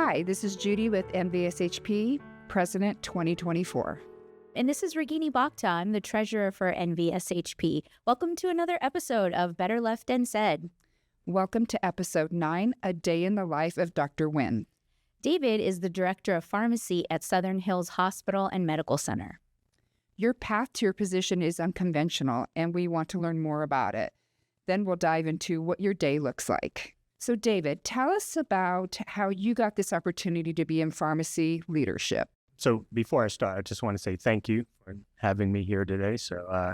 Hi, this is Judy with NVSHP, President 2024. And this is Ragini Bhakta. I'm the treasurer for NVSHP. Welcome to another episode of Better Left Than Said. Welcome to episode 9, A Day in the Life of Dr. Nguyen. David is the director of pharmacy at Southern Hills Hospital and Medical Center. Your path to your position is unconventional, and we want to learn more about it. Then we'll dive into what your day looks like. So, David, tell us about how you got this opportunity to be in pharmacy leadership. So before I start, I just want to say thank you for having me here today. So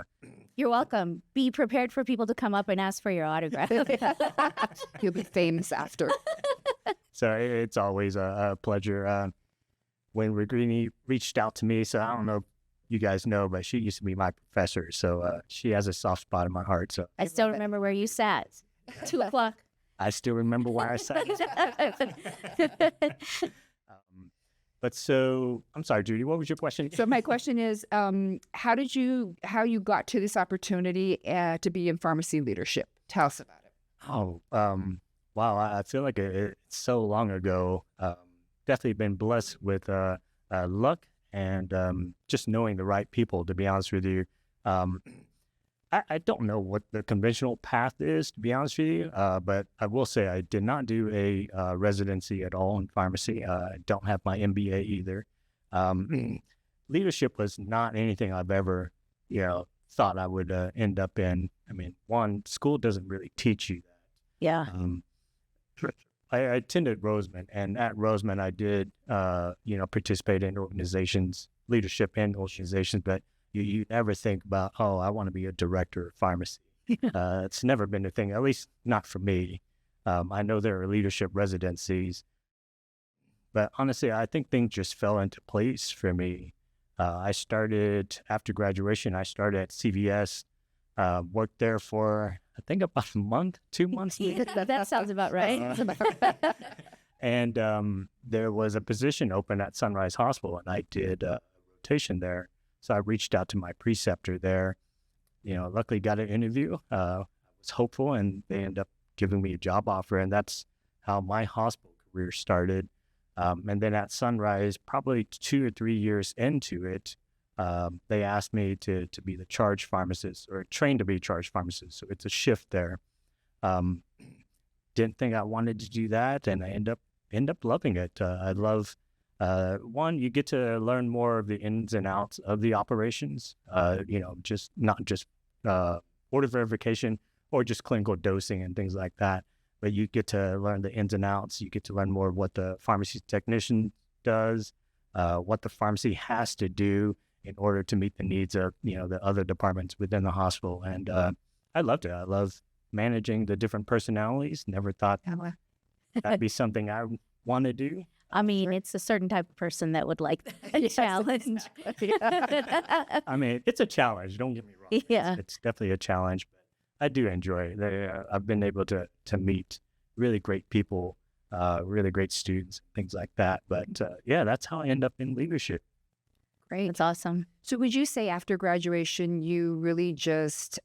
You're welcome. Be prepared for people to come up and ask for your autograph. You'll be famous after. So it's always a pleasure. When Ragini reached out to me, so I don't know if you guys know, but she used to be my professor. So she has a soft spot in my heart. So I still remember where you sat. 2 o'clock. I still remember why I sat. But so, I'm sorry, Judy, what was your question? So my question is, how you got to this opportunity to be in pharmacy leadership? Tell us about it. Oh, wow. I feel like it's so long ago. Definitely been blessed with luck and just knowing the right people, to be honest with you. I don't know what the conventional path is, to be honest with you, but I will say I did not do a residency at all in pharmacy. I don't have my MBA either. Leadership was not anything I've ever, thought I would end up in. I mean, one, school doesn't really teach you that. Yeah. I attended Roseman, and at Roseman I did, participate in organizations, leadership in organizations, but you never think about, I want to be a director of pharmacy. It's never been a thing, at least not for me. I know there are leadership residencies, but honestly, I think things just fell into place for me. After graduation, I started at CVS, worked there for, I think, about a month, 2 months. That sounds about right. And there was a position open at Sunrise Hospital, and I did a rotation there. So I reached out to my preceptor there, luckily got an interview. I was hopeful, and they ended up giving me a job offer, and that's how my hospital career started. And then at Sunrise, probably 2 or 3 years into it, they asked me to be the charge pharmacist, or trained to be charge pharmacist. So it's a shift there. Didn't think I wanted to do that, and I end up loving it. I love one, you get to learn more of the ins and outs of the operations, just not just order verification or just clinical dosing and things like that, but you get to learn the ins and outs. You get to learn more of what the pharmacy technician does, what the pharmacy has to do in order to meet the needs of, the other departments within the hospital. And I loved it. I love managing the different personalities. Never thought that'd be something I would want to do. I mean, it's a certain type of person that would like that challenge. I mean, it's a challenge. Don't get me wrong. Yeah. It's definitely a challenge, but I do enjoy it. I've been able to meet really great people, really great students, things like that. But that's how I end up in leadership. Great. That's awesome. So would you say after graduation, you really just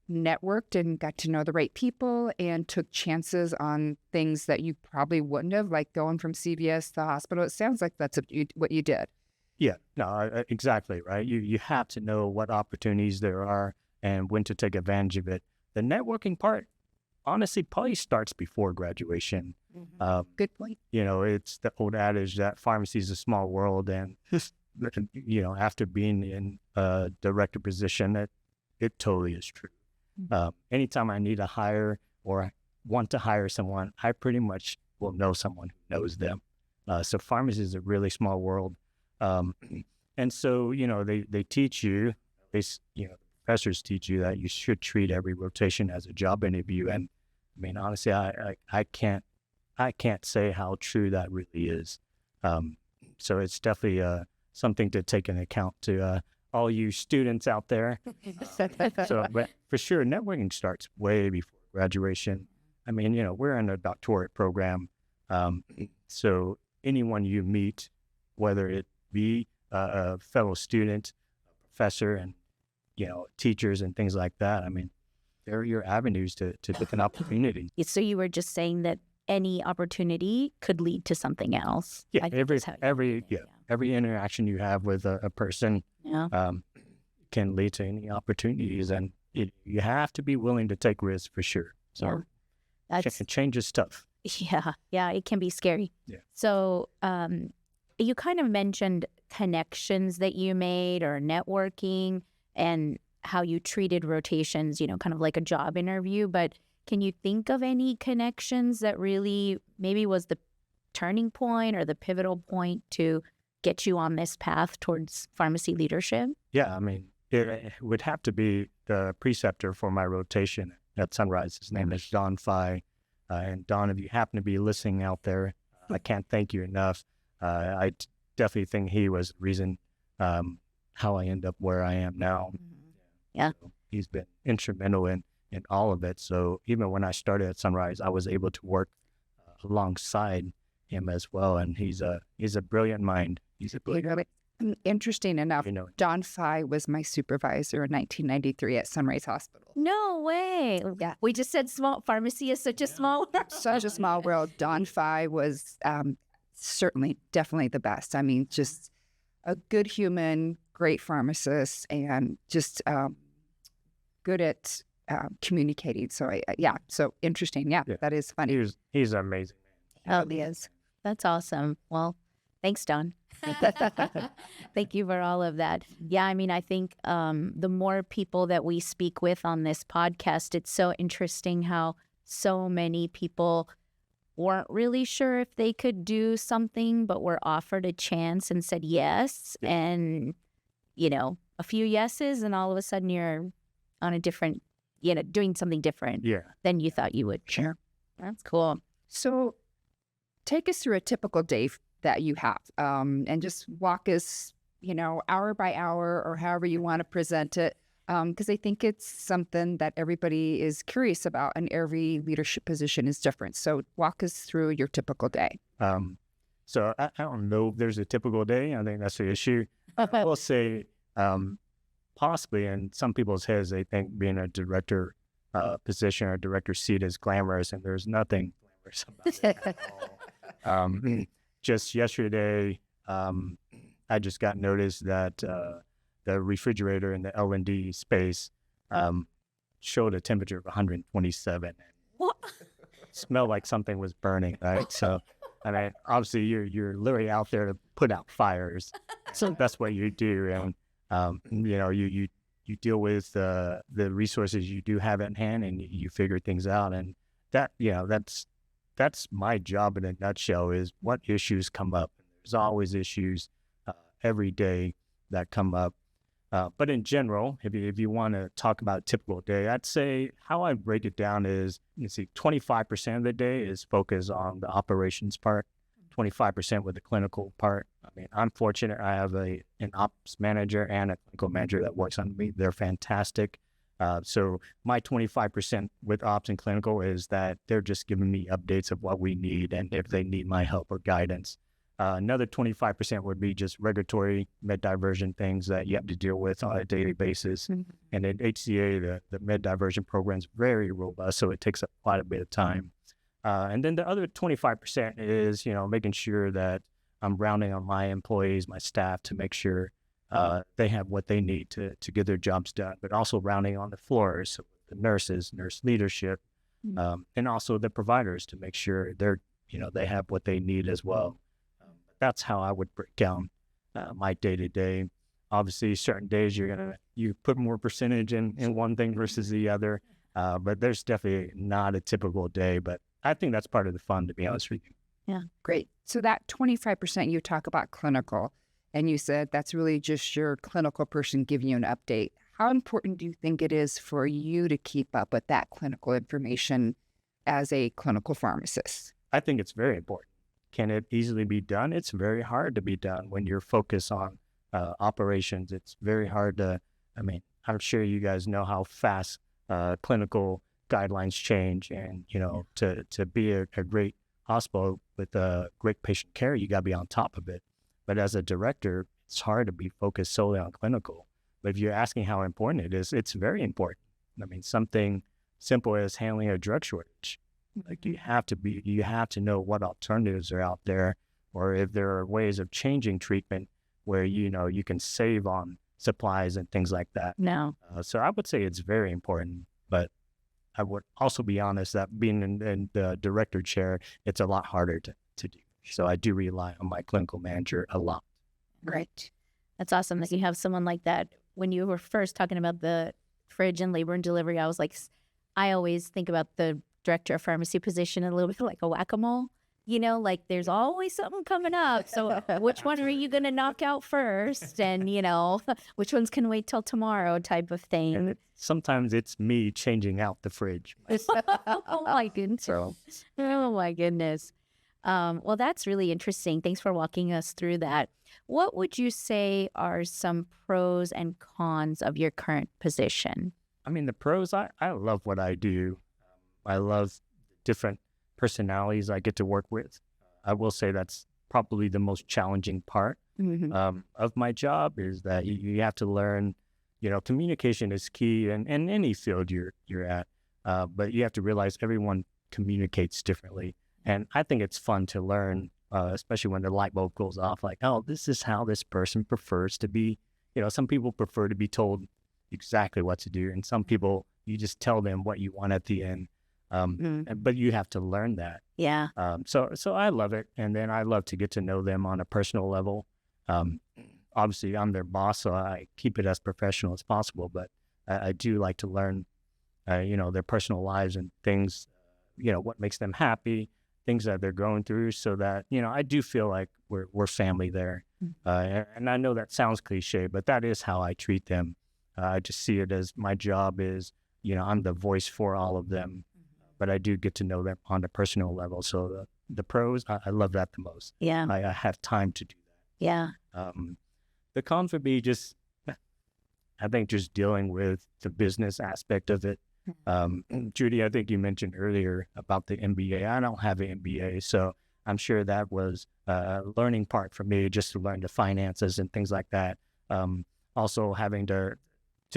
networked and got to know the right people and took chances on things that you probably wouldn't have, like going from CVS to the hospital? It sounds like that's what you did. Yeah, no, exactly, right? You have to know what opportunities there are and when to take advantage of it. The networking part, honestly, probably starts before graduation. Mm-hmm. Good point. It's the old adage that pharmacy is a small world, and after being in a director position, it totally is true. Anytime I need to hire or want to hire someone, I pretty much will know someone who knows them. So pharmacy is a really small world. And so, they teach you, professors teach you that you should treat every rotation as a job interview. And I mean, honestly, I can't say how true that really is. So it's definitely something to take into account to all you students out there. But for sure, networking starts way before graduation. I mean, we're in a doctorate program. So anyone you meet, whether it be a fellow student, a professor, and, teachers and things like that, I mean, there are your avenues to different opportunities. So you were just saying that any opportunity could lead to something else. Yeah, I think that's how you look at it, every interaction you have with a person yeah. can lead to any opportunities, and you have to be willing to take risks for sure. So That's change is tough. yeah, it can be scary. Yeah. So you kind of mentioned connections that you made or networking and how you treated rotations, kind of like a job interview. But can you think of any connections that really maybe was the turning point or the pivotal point to get you on this path towards pharmacy leadership? Yeah, I mean, it would have to be the preceptor for my rotation at Sunrise. His name is Don Phi. And Don, if you happen to be listening out there, I can't thank you enough. Definitely think he was the reason how I end up where I am now. Yeah. So he's been instrumental in all of it. So even when I started at Sunrise, I was able to work alongside him as well. And he's a brilliant mind. He's a brilliant. Interesting enough, Don Phi was my supervisor in 1993 at Sunrise Hospital. No way. Yeah. We just said small pharmacy is such a small world. Such a small world. Don Phi was definitely the best. I mean, just a good human, great pharmacist, and just good at communicating. So so interesting. Yeah, that is funny. He's amazing. Oh, he is. That's awesome. Well, thanks, Don. Thank you for all of that. Yeah, I mean, I think the more people that we speak with on this podcast, it's so interesting how so many people weren't really sure if they could do something, but were offered a chance and said yes. Yeah. And, a few yeses, and all of a sudden you're on a different, doing something different than you thought you would. Sure. That's cool. So take us through a typical day that you have, and just walk us, hour by hour or however you want to present it, because I think it's something that everybody is curious about, and every leadership position is different. So walk us through your typical day. So I don't know if there's a typical day. I think that's the issue. I will say possibly in some people's heads, they think being a director position or a director seat is glamorous, and there's nothing glamorous about it at all. Just yesterday, I just got notice that the refrigerator in the L&D space showed a temperature of 127. What? Smelled like something was burning, right? So, I mean, obviously you're literally out there to put out fires. So that's what you do, and you deal with the resources you do have at hand, and you figure things out, and that's my job in a nutshell, is what issues come up. There's always issues every day that come up. But in general, if you want to talk about a typical day, I'd say how I break it down is, 25% of the day is focused on the operations part, 25% with the clinical part. I mean, I'm fortunate. I have an ops manager and a clinical manager that works under me. They're fantastic. So my 25% with ops and clinical is that they're just giving me updates of what we need and if they need my help or guidance. Another 25% would be just regulatory med diversion things that you have to deal with on a daily basis. Mm-hmm. And at HCA, the med diversion program is very robust, so it takes up quite a bit of time. And then the other 25% is, making sure that I'm rounding on my employees, my staff, to make sure they have what they need to get their jobs done, but also rounding on the floors, so the nurses, nurse leadership, and also the providers to make sure they have what they need as well. That's how I would break down my day-to-day. Obviously, certain days you put more percentage in one thing versus the other, but there's definitely not a typical day, but I think that's part of the fun, to be honest with you. Yeah. Great. So that 25% you talk about clinical, and you said that's really just your clinical person giving you an update. How important do you think it is for you to keep up with that clinical information as a clinical pharmacist? I think it's very important. Can it easily be done? It's very hard to be done when you're focused on operations. It's very hard to, I'm sure you guys know how fast clinical guidelines change, and, to be a great hospital with great patient care, you got to be on top of it. But as a director, it's hard to be focused solely on clinical. But if you're asking how important it is, it's very important. Something simple as handling a drug shortage. Like you have to know what alternatives are out there, or if there are ways of changing treatment where, you can save on supplies and things like that. No. So I would say it's very important, but I would also be honest that being in the director chair, it's a lot harder to do. So I do rely on my clinical manager a lot. Right. That's awesome that you have someone like that. When you were first talking about the fridge and labor and delivery, I was like, I always think about the director of pharmacy position a little bit like a whack-a-mole. Like there's always something coming up. So which one are you going to knock out first? And, which ones can wait till tomorrow type of thing. And sometimes it's me changing out the fridge. Oh, my goodness. So, Oh, my goodness. Well, that's really interesting. Thanks for walking us through that. What would you say are some pros and cons of your current position? I mean, the pros, I love what I do. I love different personalities I get to work with. I will say that's probably the most challenging part of my job is that you have to learn, communication is key in any field you're at. But you have to realize everyone communicates differently. And I think it's fun to learn, especially when the light bulb goes off, like, oh, this is how this person prefers to be. Some people prefer to be told exactly what to do. And some people, you just tell them what you want at the end. But you have to learn that. Yeah. So I love it. And then I love to get to know them on a personal level. Obviously, I'm their boss, so I keep it as professional as possible. But I do like to learn, their personal lives and things, what makes them happy, things that they're going through, so that, I do feel like we're family there. And I know that sounds cliche, but that is how I treat them. I just see it as my job is, I'm the voice for all of them. But I do get to know them on a personal level. So the pros, I love that the most. Yeah. I have time to do that. Yeah. The cons would be just, I think, just dealing with the business aspect of it. Judy, I think you mentioned earlier about the MBA. I don't have an MBA, so I'm sure that was a learning part for me, just to learn the finances and things like that. Also having to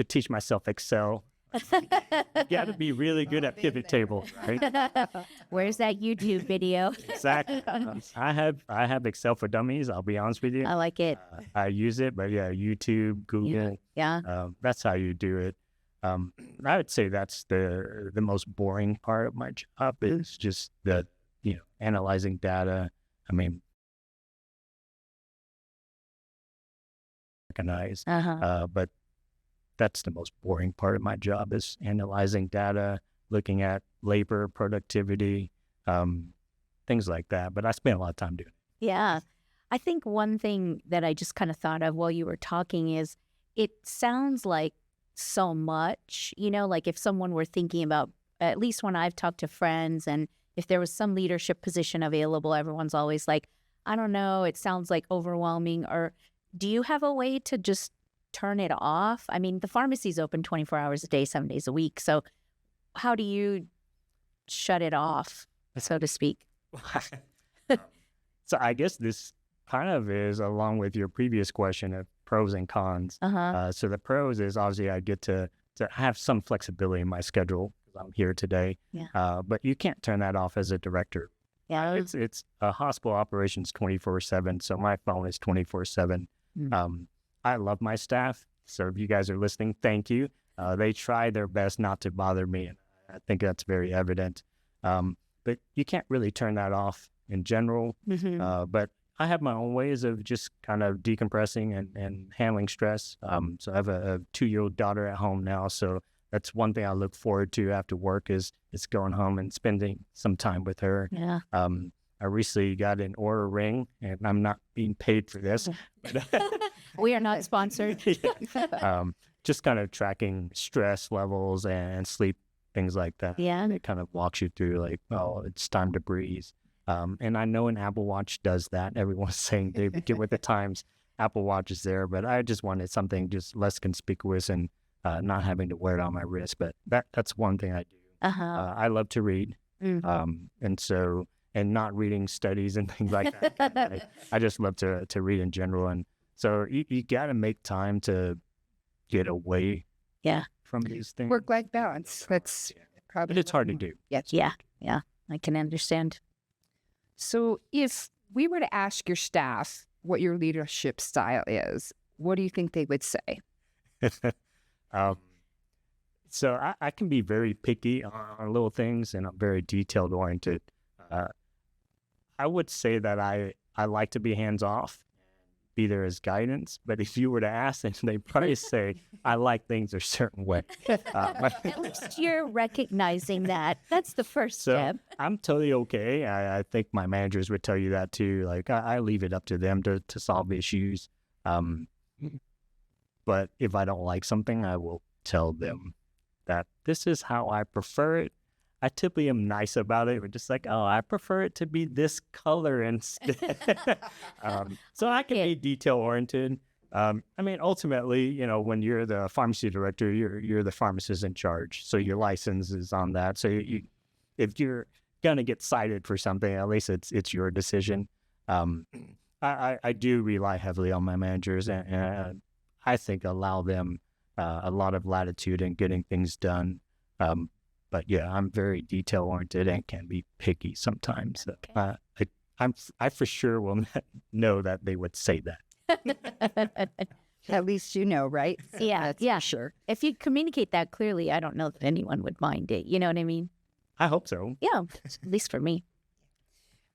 teach myself Excel. You got to be really good at pivot tables, right? Where's that YouTube video? Exactly. I have Excel for Dummies. I'll be honest with you. I like it. I use it, but yeah, YouTube, Google. Yeah. That's how you do it. I would say that's the most boring part of my job is just the analyzing data. I mean, recognize, but that's the most boring part of my job is analyzing data, looking at labor, productivity, things like that. But I spend a lot of time doing it. Yeah. I think one thing that I just kind of thought of while you were talking is it sounds like so much, like if someone were thinking about, at least when I've talked to friends, and if there was some leadership position available, everyone's always like, I don't know, it sounds like overwhelming. Or do you have a way to just turn it off? I mean, the pharmacy's open 24 hours a day, 7 days a week. So how do you shut it off, so to speak? So I guess this kind of is along with your previous question of pros and cons. So the pros is obviously I get to have some flexibility in my schedule because I'm here today. Yeah. But you can't turn that off as a director. Yeah. It's a hospital operations 24/7. So my phone is 24/7. I love my staff. So if you guys are listening, thank you. They try their best not to bother me. And I think that's very evident. But you can't really turn that off in general. But I have my own ways of just kind of decompressing and handling stress. So I have a 2-year-old daughter at home now. So that's one thing I look forward to after work is going home and spending some time with her. Yeah. I recently got an Aura ring, and I'm not being paid for this. We are not sponsored. Just kind of tracking stress levels and sleep, things like that. Yeah. It kind of walks you through like, oh, it's time to breathe. And I know an Apple Watch does that. Everyone's saying they get with the times. Apple Watch is there, but I just wanted something just less conspicuous and not having to wear it on my wrist. But that's one thing I do. I love to read. And not reading studies and things like that. I just love to read in general. And so you got to make time to get away from these things. Work-life balance. That's probably. But it's hard to do. Yes. Yeah. Yeah. I can understand. So if we were to ask your staff what your leadership style is, what do you think they would say? um, so I can be very picky on little things, and I'm very detailed oriented. I would say that I like to be hands off, be there as guidance. But if you were to ask them, they'd probably say I like things a certain way. At least you're recognizing that. That's the first So step. I'm totally okay. I think my managers would tell you that too. Like I leave it up to them to solve issues. But if I don't like something, I will tell them that this is how I prefer it. I typically am nice about it. We're just like, oh, I prefer it to be this color instead. So I can be detail oriented. I mean, ultimately, you know, when you're the pharmacy director, you're the pharmacist in charge. So your license is on that. So if you're gonna get cited for something, at least it's your decision. I do rely heavily on my managers, and I think allow them a lot of latitude in getting things done. But yeah, I'm very detail oriented and can be picky sometimes. Okay. I for sure will know that they would say that. At least you know, right? Yeah, That's yeah. for sure. If you communicate that clearly, I don't know that anyone would mind it. You know what I mean? I hope so. Yeah, at least for me.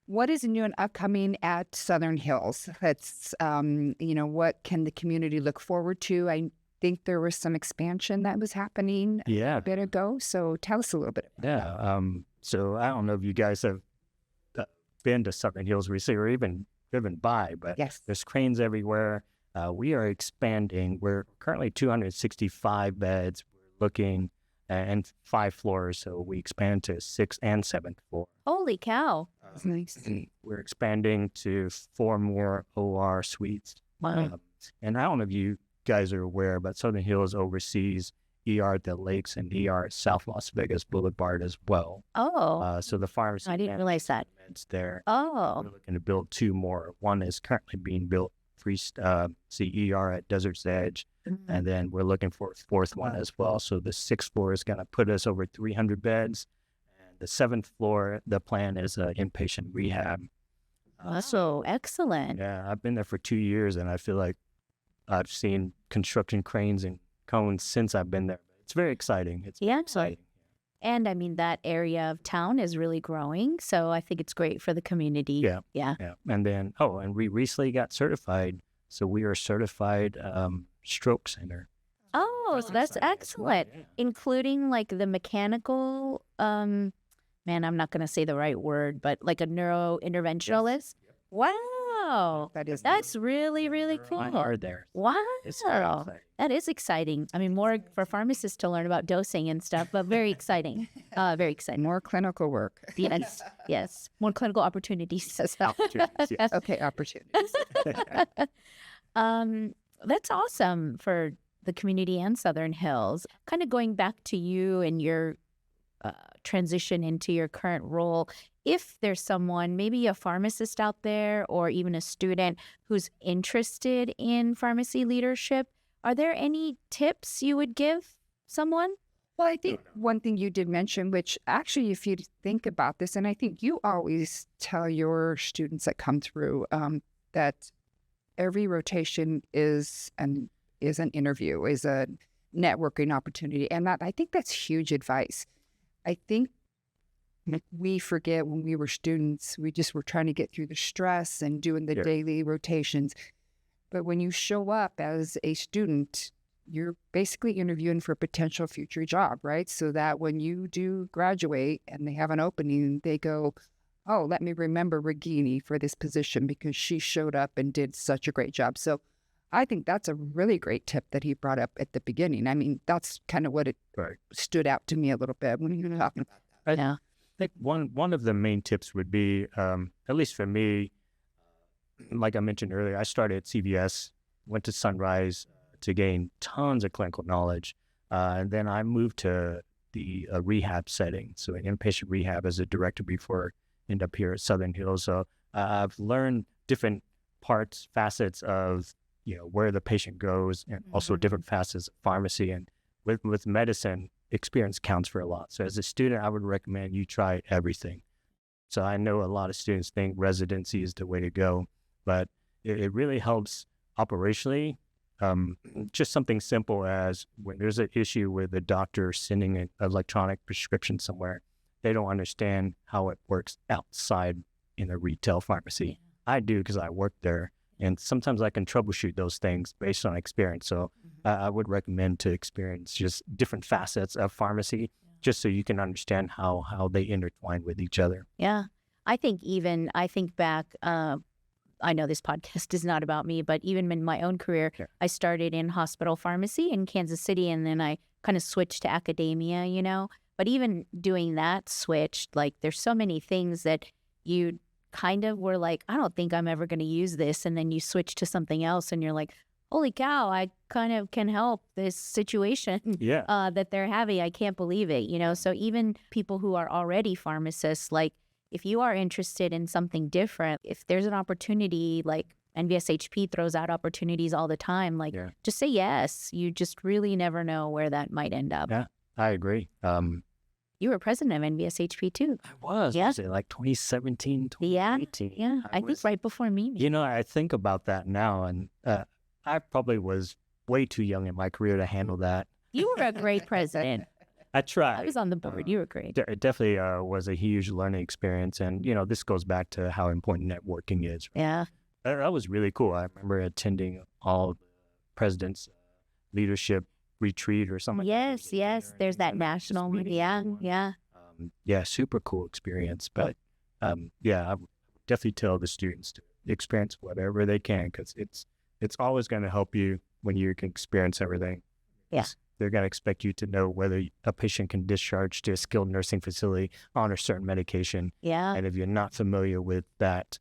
What is new and upcoming at Southern Hills? That's, what can the community look forward to? I think there was some expansion that was happening Yeah. a bit ago. So tell us a little bit about that. Yeah. So I don't know if you guys have been to Southern Hills recently or even driven by, but Yes. there's cranes everywhere. We are expanding. We're currently 265 beds. We're looking and 5 floors, so we expand to 6th and 7th floor. Holy cow. That's nice. We're expanding to 4 more OR suites. Wow. And I don't know if you guys are aware, but Southern Hills oversees ER at the Lakes and ER at South Las Vegas Boulevard as well. Oh, So the pharmacy I didn't realize that. meds there. Oh, We're looking to build 2 more. One is currently being built, CER at Desert's Edge, and then we're looking for a 4th one as well. So the 6th floor is going to put us over 300 beds. And the 7th floor, the plan is inpatient rehab. oh, excellent. Yeah, I've been there for 2 years, and I feel like I've seen construction cranes and cones since I've been there. It's very exciting. It's very Yeah. exciting. And I mean, that area of town is really growing. So I think it's great for the community. Yeah. Yeah. Yeah. And then, and we recently got certified. So we are certified stroke center. Oh, so that's excellent. Yeah. Including like the mechanical, man, I'm not going to say the right word, but like a neurointerventionalist. Wow. That's really, really cool. I are there. Wow. It's very exciting. That is exciting. I mean, more for pharmacists to learn about dosing and stuff, but very exciting. Very exciting. More clinical work. Yes. Yes. More clinical opportunities. Opportunities, yes. Okay, opportunities. That's awesome for the community and Southern Hills. Kind of going back to you and your transition into your current role, if there's someone, maybe a pharmacist out there or even a student who's interested in pharmacy leadership, are there any tips you would give someone? Well, I think one thing you did mention, which actually, if you think about this, and I think you always tell your students that come through that every rotation is an interview, is a networking opportunity, and I think that's huge advice. I think we forget when we were students, we just were trying to get through the stress and doing the daily rotations. But when you show up as a student, you're basically interviewing for a potential future job, right? So that when you do graduate and they have an opening, they go, oh, let me remember Regini for this position because she showed up and did such a great job. So I think that's a really great tip that he brought up at the beginning. I mean, that's kind of what it stood out to me a little bit when you were talking about that. Yeah. I think one of the main tips would be, at least for me, like I mentioned earlier, I started at CVS, went to Sunrise to gain tons of clinical knowledge. And then I moved to the rehab setting. So in inpatient rehab as a director before I ended up here at Southern Hills. So I've learned different facets of, where the patient goes and also different facets of pharmacy. And with medicine, experience counts for a lot. So as a student, I would recommend you try everything. So I know a lot of students think residency is the way to go, but it really helps operationally. Just something simple as when there's an issue with the doctor sending an electronic prescription somewhere, they don't understand how it works outside in a retail pharmacy. I do because I work there, and sometimes I can troubleshoot those things based on experience. So I would recommend to experience just different facets of pharmacy, just so you can understand how they intertwine with each other. Yeah. I think back, I know this podcast is not about me, but even in my own career, Sure. I started in hospital pharmacy in Kansas City, and then I kind of switched to academia, But even doing that switch, like there's so many things that you kind of were like, I don't think I'm ever going to use this. And then you switch to something else and you're like, holy cow, I kind of can help this situation that they're having. I can't believe it, So even people who are already pharmacists, like if you are interested in something different, if there's an opportunity, like NVSHP throws out opportunities all the time, like just say yes. You just really never know where that might end up. Yeah, I agree. You were president of NVSHP too. I was. Yeah. Was it like 2017, 2018? Yeah. I think right before me. I think about that now, and I probably was way too young in my career to handle that. You were a great president. I tried. I was on the board. You were great. It definitely was a huge learning experience. And, this goes back to how important networking is. Right? Yeah. That was really cool. I remember attending all the president's leadership retreat or something. Yes. There's that national one. Yeah. Super cool experience. But, I would definitely tell the students to experience whatever they can, because it's always going to help you when you can experience everything. Yeah. They're going to expect you to know whether a patient can discharge to a skilled nursing facility on a certain medication. Yeah. And if you're not familiar with that,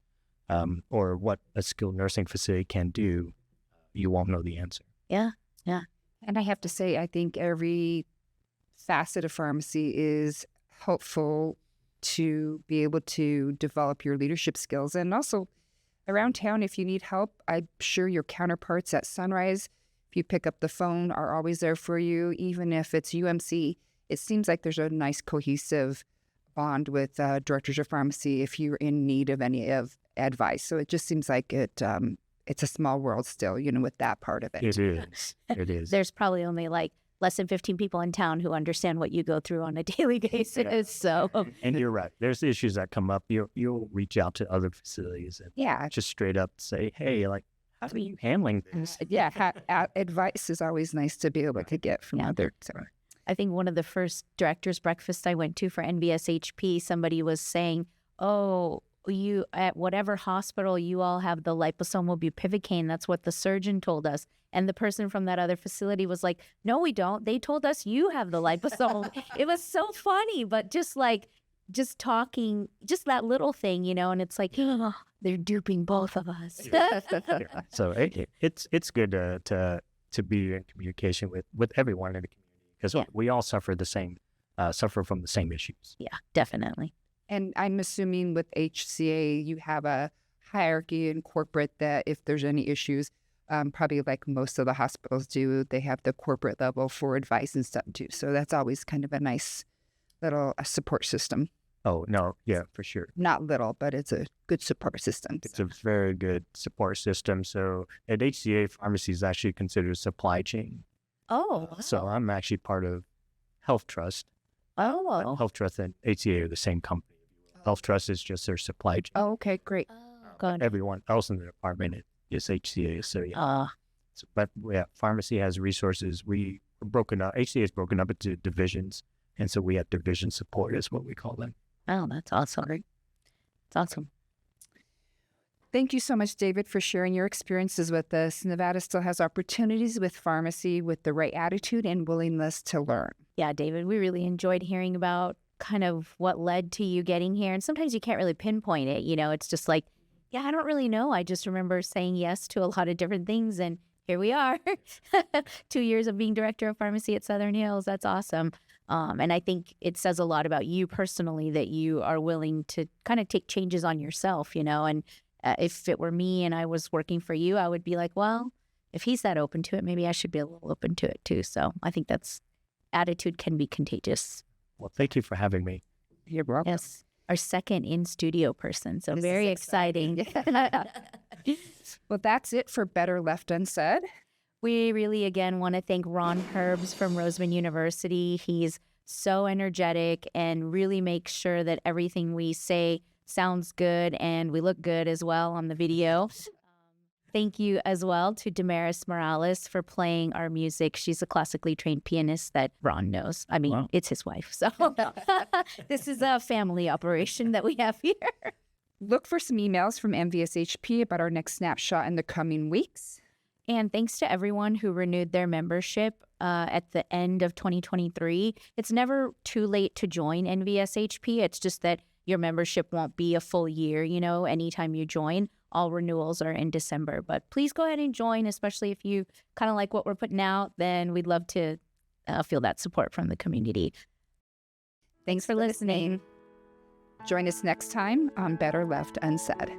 or what a skilled nursing facility can do, you won't know the answer. Yeah. And I have to say, I think every facet of pharmacy is helpful to be able to develop your leadership skills. And also around town, if you need help, I'm sure your counterparts at Sunrise, if you pick up the phone, are always there for you. Even if it's UMC, it seems like there's a nice cohesive bond with directors of pharmacy if you're in need of any of advice. So it just seems like it's a small world still, with that part of it. It is. It is. There's probably only like less than 15 people in town who understand what you go through on a daily basis. Yeah. So, and you're right. There's issues that come up. You'll reach out to other facilities and just straight up say, hey, like, how are you handling this? Advice is always nice to be able to get from others. So. I think one of the first director's breakfasts I went to for NVSHP, somebody was saying, oh, you at whatever hospital, you all have the liposomal bupivacaine. That's what the surgeon told us. And the person from that other facility was like, no, we don't. They told us you have the liposomal. It was so funny, but just talking, just that little thing, and it's like, oh, they're duping both of us. So it's good to be in communication with everyone in the community, because we all suffer from the same issues. Yeah, definitely. And I'm assuming with HCA, you have a hierarchy in corporate that if there's any issues, probably like most of the hospitals do, they have the corporate level for advice and stuff too. So that's always kind of a nice little support system. Oh, no. Yeah, for sure. Not little, but it's a good support system. It's a very good support system. So at HCA, pharmacy is actually considered a supply chain. Oh, wow. So I'm actually part of Health Trust. Oh. Health Trust and HCA are the same company. Health Trust is just their supply chain. Oh, okay, great. Everyone else in the department is HCA. So yeah. But pharmacy has resources. We are broken up. HCA is broken up into divisions, and so we have division support, is what we call them. Oh, that's awesome. That's awesome. Thank you so much, David, for sharing your experiences with us. Nevada still has opportunities with pharmacy with the right attitude and willingness to learn. Yeah, David, we really enjoyed hearing about kind of what led to you getting here. And sometimes you can't really pinpoint it. It's just like, I don't really know. I just remember saying yes to a lot of different things. And here we are, 2 years of being director of pharmacy at Southern Hills. That's awesome. And I think it says a lot about you personally that you are willing to kind of take changes on yourself, and if it were me and I was working for you, I would be like, well, if he's that open to it, maybe I should be a little open to it too. So I think attitude can be contagious. Well, thank you for having me. You're welcome. Yes. our second in-studio person. So This very is exciting. Well, that's it for Better Left Unsaid. We really, again, want to thank Ron Herbs from Roseman University. He's so energetic and really makes sure that everything we say sounds good and we look good as well on the video. Thank you as well to Damaris Morales for playing our music. She's a classically trained pianist that Ron knows. I mean, Wow. It's his wife. So this is a family operation that we have here. Look for some emails from MVSHP about our next snapshot in the coming weeks. And thanks to everyone who renewed their membership at the end of 2023. It's never too late to join NVSHP. It's just that your membership won't be a full year, anytime you join. All renewals are in December. But please go ahead and join, especially if you kind of like what we're putting out. Then we'd love to feel that support from the community. Thanks for listening. Join us next time on Better Left Unsaid.